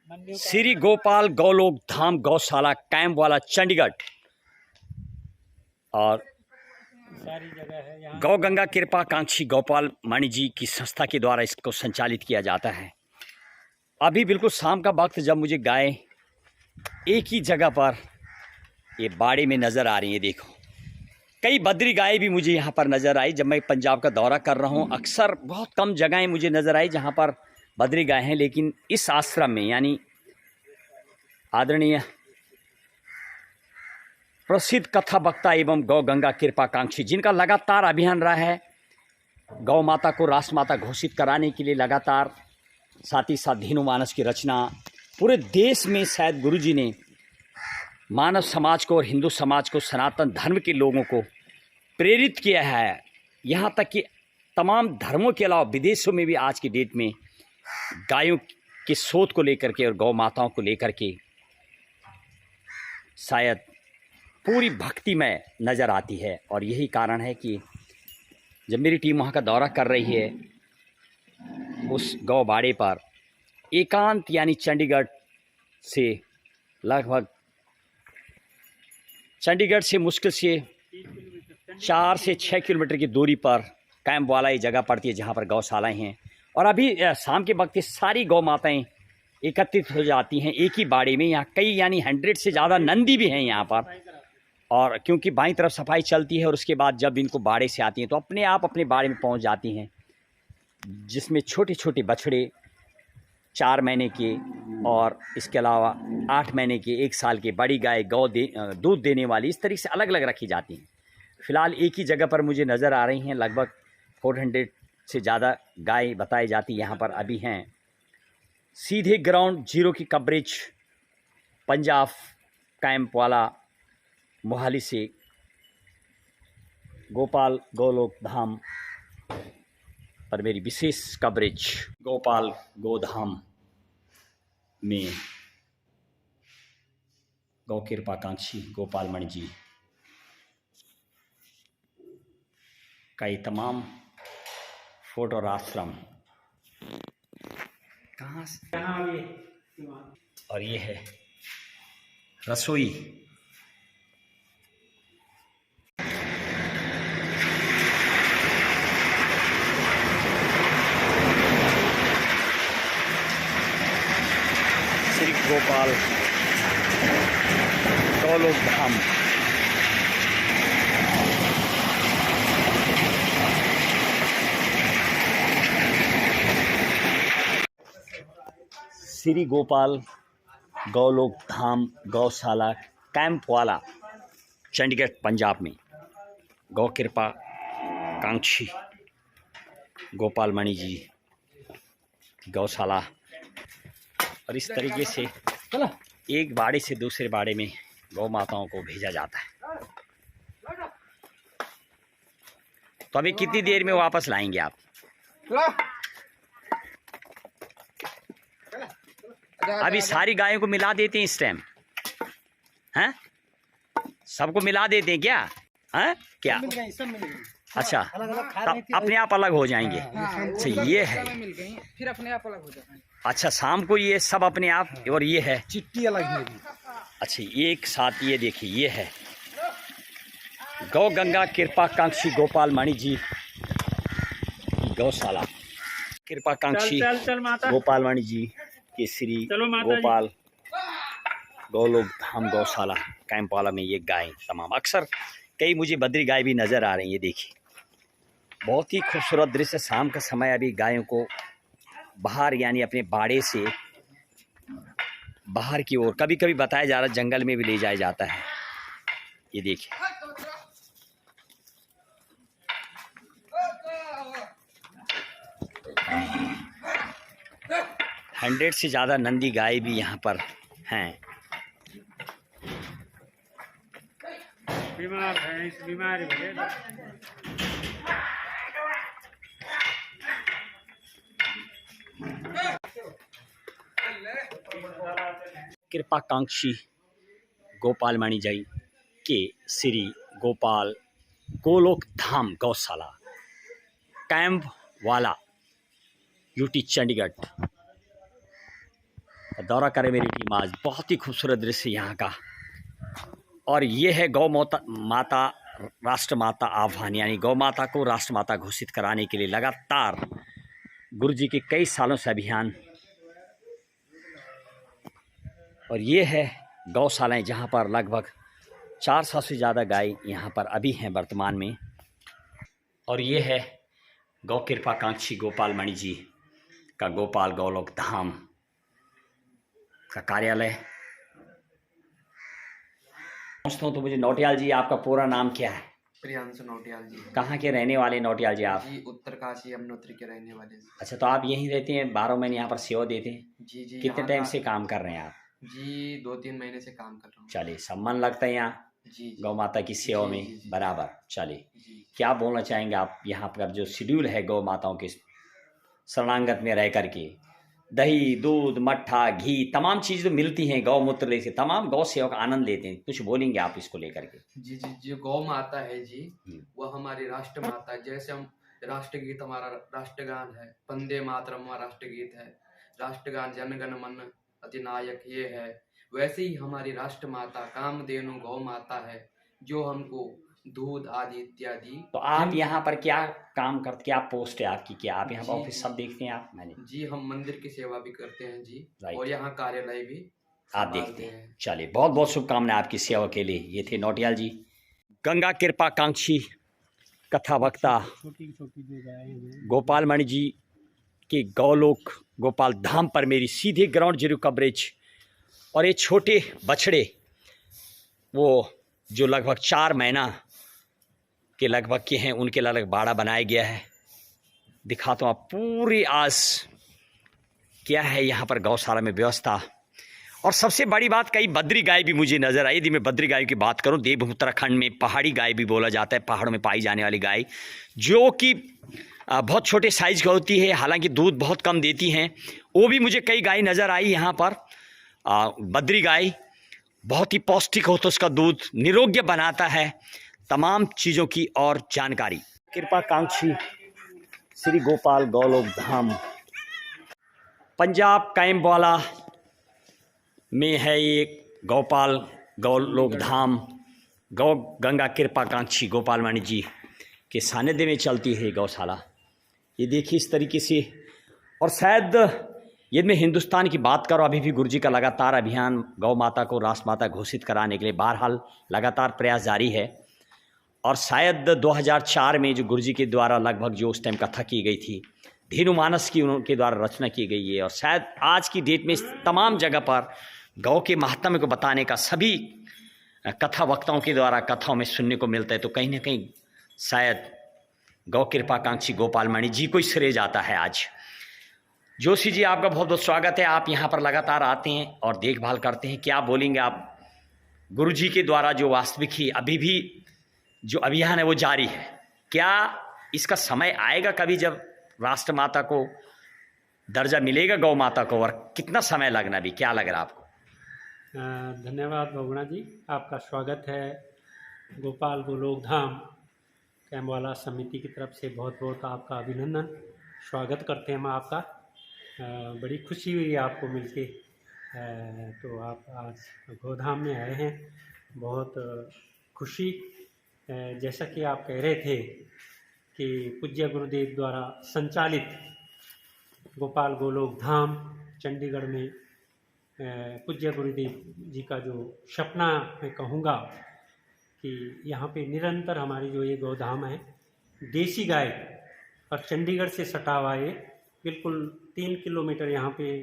श्री गोपाल गौलोक धाम गौशाला कैंप वाला चंडीगढ़ और सारी जगह है यहाँ। गौ गंगा कृपा कांक्षी गोपाल मणि जी की संस्था के द्वारा इसको संचालित किया जाता है। अभी बिल्कुल शाम का वक्त जब मुझे गाय एक ही जगह पर ये बाड़े में नज़र आ रही है। देखो कई बद्री गायें भी मुझे यहाँ पर नज़र आई। जब मैं पंजाब का दौरा कर रहा हूँ अक्सर बहुत कम जगहें मुझे नज़र आई जहाँ पर बद्री गाय हैं, लेकिन इस आश्रम में यानी आदरणीय प्रसिद्ध कथा वक्ता एवं गौ गंगा कृपा कांक्षी जिनका लगातार अभियान रहा है गौ माता को राष्ट्रमाता घोषित कराने के लिए लगातार, साथ ही साथ धीनु मानस की रचना पूरे देश में शायद गुरुजी ने मानव समाज को और हिंदू समाज को, सनातन धर्म के लोगों को प्रेरित किया है। यहाँ तक कि तमाम धर्मों के अलावा विदेशों में भी आज की डेट में गायों के शोध को लेकर के और गौ माताओं को लेकर के शायद पूरी भक्ति में नज़र आती है। और यही कारण है कि जब मेरी टीम वहाँ का दौरा कर रही है उस गौ बाड़े पर एकांत यानी चंडीगढ़ से लगभग मुश्किल से 4 से 6 किलोमीटर की दूरी पर कैंप वाला ये जगह पड़ती है जहाँ पर गौशालाएँ हैं। और अभी शाम के वक्त सारी गौ माताएँ एकत्रित हो जाती हैं एक ही बाड़े में। यहाँ कई यानी 100 से ज़्यादा नंदी भी हैं यहाँ पर। और क्योंकि बाईं तरफ सफाई चलती है और उसके बाद जब इनको बाड़े से आती हैं तो अपने आप अपने बाड़े में पहुँच जाती हैं, जिसमें छोटे छोटे बछड़े 4 महीने के और इसके अलावा 8 महीने के, 1 साल के, बड़ी गाय दूध देने वाली, इस तरीके से अलग अलग रखी जाती हैं। फ़िलहाल एक ही जगह पर मुझे नज़र आ रही हैं। लगभग 400 से ज़्यादा गाय बताई जाती यहाँ पर अभी हैं। सीधे ग्राउंड जीरो की कवरेज पंजाब कैंप वाला मोहाली से गोपाल गौलोक धाम पर मेरी विशेष कवरेज गोपाल गोधाम में गौ कृपा कांक्षी गोपाल मणि जी का ये तमाम फोटो और आश्रम कहाँ से, और ये है रसोई। श्री गोपाल गौलोक धाम श्री गोपाल गौलोक धाम गौशाला कैंप वाला चंडीगढ़ पंजाब में गौ कृपा कांक्षी गोपाल मणि जी गौशाला। और इस तरीके से एक बाड़े से दूसरे बाड़े में गौ माताओं को भेजा जाता है। तो अभी कितनी देर में वापस लाएंगे आप? अभी सारी गायों को मिला देते हैं इस टाइम, हैं? सबको मिला देते हैं क्या? हैं? क्या? अच्छा, तब अपने आप अलग हो जाएंगे। अच्छा ये है, फिर अपने आप अलग हो जाएंगे। अच्छा शाम को ये सब अपने आप, और ये है चिट्टी अलग मिलेगी। अच्छा एक साथ ये देखिए, ये है गौ गंगा कृपा कांक्षी गोपाल मणि जी की गौशाला। कृपा कांक्षी गोपाल मणि जी के श्री गोपाल गौलोक धाम गौशाला कैंप वाला में ये गाय तमाम, अक्सर कई मुझे बद्री गाय भी नज़र आ रही है। देखिए बहुत ही खूबसूरत दृश्य। शाम का समय अभी गायों को बाहर यानी अपने बाड़े से बाहर की ओर, कभी कभी बताया जा रहा है जंगल में भी ले जाया जाता है। ये देखिए हंड्रेड से ज़्यादा नंदी गाय भी यहाँ पर हैं। बीमार है, इस बीमारी में कृपा कांक्षी गोपाल मणि जी के श्री गोपाल गोलोक धाम गौशाला कैंप वाला यूटी चंडीगढ़ दौरा करे मेरी टीम आज। बहुत ही खूबसूरत दृश्य यहाँ का। और ये है गौ माता राष्ट्र माता आह्वान, यानी गौ माता को राष्ट्र माता घोषित कराने के लिए लगातार गुरु जी के कई सालों से अभियान। और ये है गौशालाएं जहाँ पर लगभग 400 से ज़्यादा गाय यहाँ पर अभी हैं वर्तमान में। और ये है गौ कृपाकांक्षी गोपाल मणि जी का गोपाल गौलोक धाम का कार्यालय। दोस्तों, तो मुझे नौटियाल जी, आपका पूरा नाम क्या है? प्रियांशु नौटियाल जी। कहाँ के रहने वाले नौटियाल जी आप? जी उत्तरकाशी यमुनोत्री के रहने वाले। अच्छा, तो आप यहीं रहते हैं, 12 महीने यहाँ पर सेवा देते हैं? जी जी। कितने टाइम से काम कर रहे हैं आप? जी 2-3 महीने से काम कर रहा हूँ। चलिए, सम्मान लगता है यहाँ जी जी। गौ माता की सेवा में जी। बराबर। चलिए, जी। क्या बोलना चाहेंगे आप? यहाँ पर जो शेड्यूल है गौ माताओं के शरणांगत में रह करके, दही दूध मट्ठा घी तमाम चीज़ तो मिलती हैं, गौमूत्र से तमाम गौ सेवा का आनंद लेते हैं, कुछ बोलेंगे आप इसको लेकर के? जी जी। जो गौ माता है जी, वह हमारी राष्ट्र माता है। जैसे हम राष्ट्रगीत, हमारा राष्ट्रगान है वंदे मातरम, हमारा राष्ट्रगीत है, राष्ट्रगान जन गण मन अधिनायक ये है, वैसे ही हमारी राष्ट्र माता कामधेनु गौ माता है, जो हमको दूध आदि इत्यादि। तो आप यहाँ पर क्या काम करते, क्या पोस्ट है आपकी, क्या आप यहाँ पर जी, ऑफिस सब देखते हैं आप? मैंने जी हम मंदिर की सेवा भी करते हैं जी, राइट। और यहाँ कार्यालय भी आप देखते हैं। चलिए, बहुत बहुत शुभकामनाएं आपकी सेवा के लिए। ये थे नौटियाल जी, गंगा कृपाकांक्षी कथा वक्ता छोटी छोटी जो गाय हैं गोपाल मणि जी के गौलोक गोपाल धाम पर मेरी सीधे ग्राउंड जीरो कवरेज। और ये छोटे बछड़े वो जो लगभग 4 महीना के लगभग के हैं, उनके लगभग बाड़ा बनाया गया है। दिखाता हूँ आप पूरी आज क्या है यहाँ पर गौशाला में व्यवस्था। और सबसे बड़ी बात, कई बद्री गाय भी मुझे नज़र आई। यदि मैं बद्री गाय की बात करूँ, देव उत्तराखंड में पहाड़ी गाय भी बोला जाता है, पहाड़ों में पाई जाने वाली गाय, जो कि बहुत छोटे साइज़ की होती है, हालांकि दूध बहुत कम देती हैं। वो भी मुझे कई गाय नज़र आई यहाँ पर। बद्री गाय बहुत ही पौष्टिक होता है, उसका दूध निरोग्य बनाता है, तमाम चीज़ों की और जानकारी। कृपाकांक्षी श्री गोपाल गौलोक धाम पंजाब कैम्बवाला में है एक गोपाल गौलोक धाम। गौ गंगा कृपाकांक्षी गोपाल मणि जी के सानिध्य में चलती है गौशाला। ये देखिए इस तरीके से। और शायद यदि मैं हिंदुस्तान की बात करूँ, अभी भी गुरु जी का लगातार अभियान गौ माता को राष्ट्र माता घोषित कराने के लिए बहरहाल लगातार प्रयास जारी है। और शायद 2004 में जो गुरु जी के द्वारा लगभग जो उस टाइम कथा की गई थी, धेनु मानस की उनके द्वारा रचना की गई है। और शायद आज की डेट में तमाम जगह पर गौ के महात्म्य को बताने का सभी कथा वक्ताओं के द्वारा कथाओं में सुनने को मिलता है। तो कहीं ना कहीं शायद गौ कृपाकांक्षी गोपाल मणि जी को ही श्रेय जाता है आज। जोशी जी, आपका बहुत बहुत स्वागत है। आप यहाँ पर लगातार आते हैं और देखभाल करते हैं। क्या बोलेंगे आप? गुरु जी के द्वारा जो वास्तविक ही अभी भी जो अभियान है वो जारी है, क्या इसका समय आएगा कभी जब राष्ट्र माता को दर्जा मिलेगा गौ माता को, और कितना समय लगना भी, क्या लग रहा है आपको? धन्यवाद बहुगुणा जी, आपका स्वागत है गोपाल गौलोक धाम कैम्बवाला समिति की तरफ से। बहुत बहुत आपका अभिनंदन, स्वागत करते हैं हम आपका। बड़ी खुशी हुई आपको मिलके। तो आप आज गोधाम में आए हैं, बहुत खुशी। जैसा कि आप कह रहे थे कि पूज्य गुरुदेव द्वारा संचालित गोपाल गौलोक धाम चंडीगढ़ में पूज्य गुरुदेव जी का जो सपना मैं कहूँगा कि यहाँ पे निरंतर हमारी जो ये गोधाम है, देसी गाय और चंडीगढ़ से सटा हुआ है, बिल्कुल 3 किलोमीटर यहाँ पे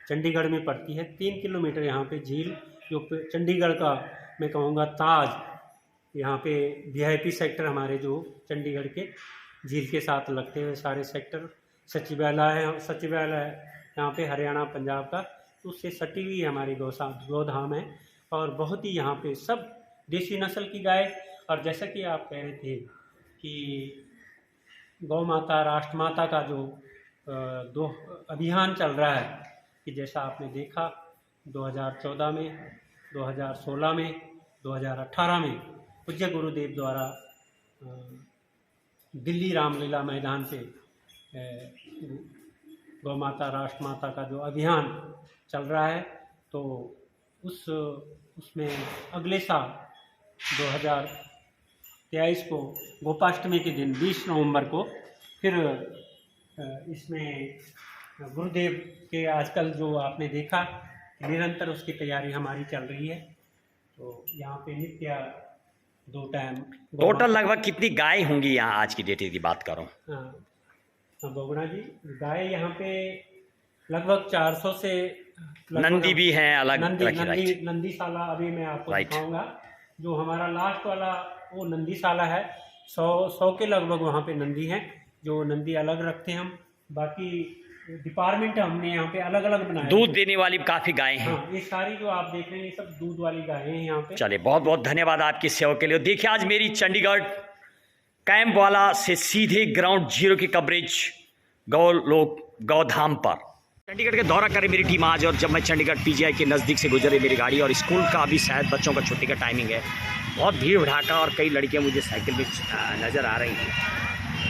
चंडीगढ़ में पड़ती है। 3 किलोमीटर यहाँ पे झील, जो चंडीगढ़ का मैं कहूँगा ताज, यहाँ पे VIP सेक्टर हमारे जो चंडीगढ़ के झील के साथ लगते हुए सारे सेक्टर, सचिवालय यहाँ पे हरियाणा पंजाब का, तो उससे सटी हुई हमारी गोधाम है। और बहुत ही यहाँ पे सब देसी नस्ल की गाय। और जैसा कि आप कह रहे थे कि गौ माता राष्ट्र माता का जो दो अभियान चल रहा है, कि जैसा आपने देखा 2014 में, 2016 में, 2018 में पूज्य गुरुदेव द्वारा दिल्ली रामलीला मैदान पे गौ माता राष्ट्र माता का जो अभियान चल रहा है। तो उसमें अगले साल 2023 को गोपाष्टमी के दिन 20 नवंबर को फिर इसमें गुरुदेव के आजकल जो आपने देखा निरंतर उसकी तैयारी हमारी चल रही है। तो यहाँ पे नित्य 2 टाइम टोटल लगभग कितनी गाय होंगी यहाँ आज की डेट की बात करूँ? हाँ बगुणा जी, गाय यहाँ पे लगभग 400 से नंदी भी हैं अलग नंदीशाला अभी मैं आपको दिखाऊंगा। जो हमारा लास्ट वाला वो नंदीशाला है, 100 के लगभग वहाँ पे नंदी हैं, जो नंदी अलग रखते हैं हम। बाकी डिपार्टमेंट हमने यहाँ पे अलग अलग बनाए। दूध देने वाली काफी गायें हैं। हाँ, ये सारी जो आप देख रहे हैं ये सब दूध वाली गायें हैं यहाँ पे। चलिए, बहुत बहुत धन्यवाद आपकी सेवा के लिए। देखिए, आज मेरी चंडीगढ़ कैंपवाला से सीधे ग्राउंड जीरो की कवरेज गौधाम पर चंडीगढ़ के दौरा करे मेरी टीम आज। और जब मैं चंडीगढ़ पीजीआई के नज़दीक से गुजरे मेरी गाड़ी, और स्कूल का अभी शायद बच्चों का छुट्टी का टाइमिंग है, बहुत भीड़ भड़ाका और कई लड़कियां मुझे साइकिल में नज़र आ रही हैं।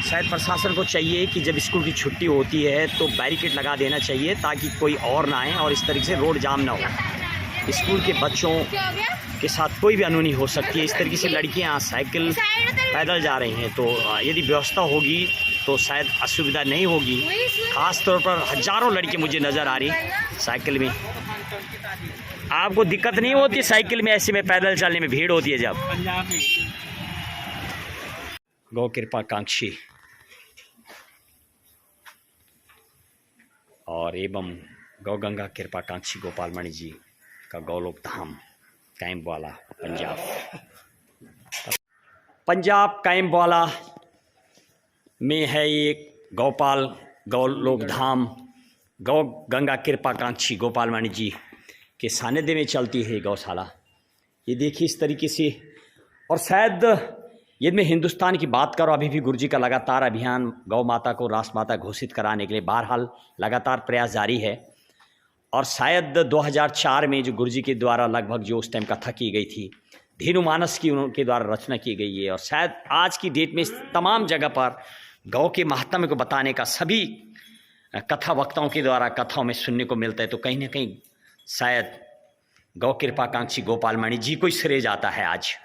शायद प्रशासन को चाहिए कि जब स्कूल की छुट्टी होती है तो बैरिकेड लगा देना चाहिए ताकि कोई और ना आए और इस तरीके से रोड जाम ना हो। स्कूल के बच्चों के साथ कोई भी अनहोनी हो सकती है। इस तरीके से लड़कियां साइकिल पैदल जा रही हैं, तो यदि व्यवस्था होगी तो शायद असुविधा नहीं होगी। खास तौर पर हजारों लड़के मुझे नज़र आ रही साइकिल में। आपको दिक्कत नहीं होती साइकिल में ऐसे में पैदल चलने में? भीड़ होती है जब? गौ कृपाकांक्षी और एवं गौ गंगा कृपाकांक्षी गोपाल मणि जी का गौलोक धाम कैंपवाला पंजाब कैंपवाला में है एक गौलोक धाम गौ गंगा कृपाकांक्षी गोपाल मणि जी के सानिध्य में चलती है गौशाला। ये देखिए इस तरीके से। और शायद यदि मैं हिंदुस्तान की बात करूँ, अभी भी गुरु जी का लगातार अभियान गौ माता को राष्ट्र माता घोषित कराने के लिए बहरहाल लगातार प्रयास जारी है। और शायद 2004 में जो गुरु जी के द्वारा लगभग जो उस टाइम कथा की गई थी, धेनु मानस की उनके द्वारा रचना की गई है। और शायद आज की डेट में तमाम जगह पर गौ के महात्म्य को बताने का सभी कथा वक्ताओं के द्वारा कथाओं में सुनने को मिलता है। तो कहीं ना कहीं शायद गौ कृपाकांक्षी गोपाल मणि जी को ही श्रेय जाता है आज।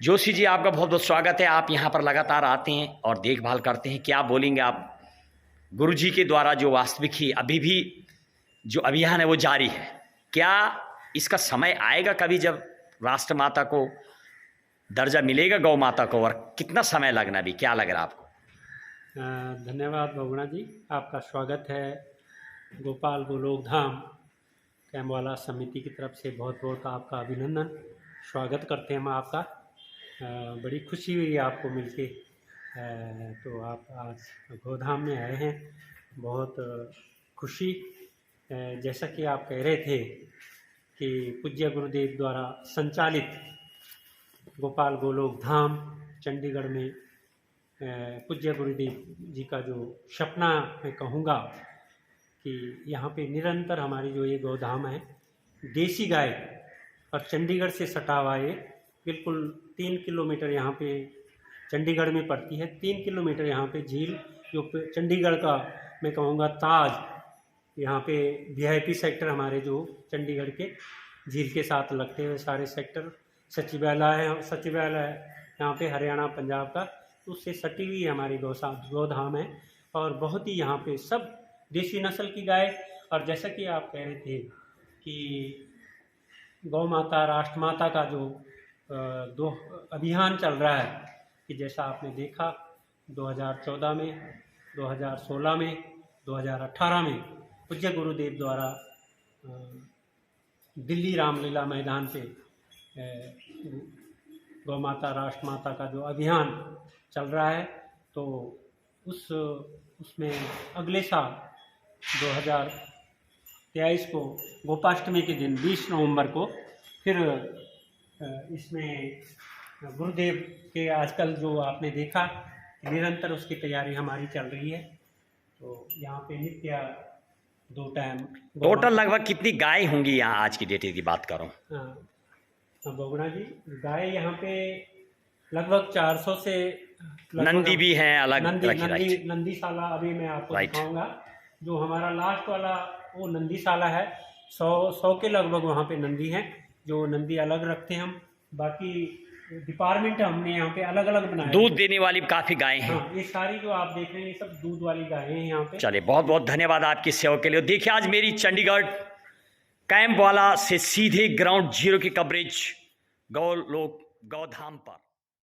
जोशी जी, आपका बहुत बहुत स्वागत है। आप यहाँ पर लगातार आते हैं और देखभाल करते हैं। क्या बोलेंगे आप? गुरु जी के द्वारा जो वास्तविक ही अभी भी जो अभियान है वो जारी है, क्या इसका समय आएगा कभी जब राष्ट्र माता को दर्जा मिलेगा गौ माता को, और कितना समय लगना भी? क्या लग रहा है आपको? धन्यवाद बगुणा जी, आपका स्वागत है गोपाल गोलोक धाम कैंपवाला समिति की तरफ से। बहुत बहुत आपका अभिनंदन, स्वागत करते हैं हम आपका। बड़ी खुशी हुई आपको मिलके। तो आप आज गोधाम में आए हैं, बहुत खुशी। जैसा कि आप कह रहे थे कि पूज्य गुरुदेव द्वारा संचालित गोपाल गोलोक धाम चंडीगढ़ में पूज्य गुरुदेव जी का जो सपना मैं कहूँगा कि यहाँ पे निरंतर हमारी जो ये गोधाम है, देसी गाय और चंडीगढ़ से सटा हुआ ये बिल्कुल 3 किलोमीटर यहाँ पे चंडीगढ़ में पड़ती है। 3 किलोमीटर यहाँ पे झील, जो चंडीगढ़ का मैं कहूँगा ताज, यहाँ पे वीआईपी सेक्टर हमारे जो चंडीगढ़ के झील के साथ लगते हुए सारे सेक्टर, सचिवालय यहाँ पे हरियाणा पंजाब का, तो उससे सटी हुई हमारी गौधाम है। और बहुत ही यहाँ पे सब देसी नस्ल की गाय। और जैसा कि आप कह रहे थे कि गौ माता राष्ट्र माता का जो दो अभियान चल रहा है, कि जैसा आपने देखा 2014 में, 2016 में, 2018 में पूज्य गुरुदेव द्वारा दिल्ली रामलीला मैदान पे गौ माता राष्ट्र माता का जो अभियान चल रहा है, तो उसमें अगले साल 2023 को गोपाष्टमी के दिन 20 नवंबर को फिर इसमें गुरुदेव के आजकल जो आपने देखा निरंतर उसकी तैयारी हमारी चल रही है। तो यहाँ पे नित्य 2 टाइम टोटल लगभग कितनी गाय होंगी यहाँ आज की डेट की बात करूँ? बगुणा जी, गाय यहाँ पे लगभग 400 से नंदी भी हैं अलग नंदीशाला अभी मैं आपको दिखाऊंगा। जो हमारा लास्ट वाला वो नंदीशाला है। 100 के लगभग वहाँ पे नंदी हैं, जो नंदी अलग रखते हैं हम। बाकी डिपार्टमेंट हमने यहाँ पे अलग अलग बनाए। दूध देने वाली काफ़ी गायें हैं। हाँ, ये सारी जो आप देख रहे हैं ये सब दूध वाली गायें हैं यहाँ पे। चलिए, बहुत बहुत धन्यवाद आपकी सेवा के लिए। देखिए, आज मेरी चंडीगढ़ कैंप वाला से सीधे ग्राउंड जीरो की कवरेज गौधाम पर।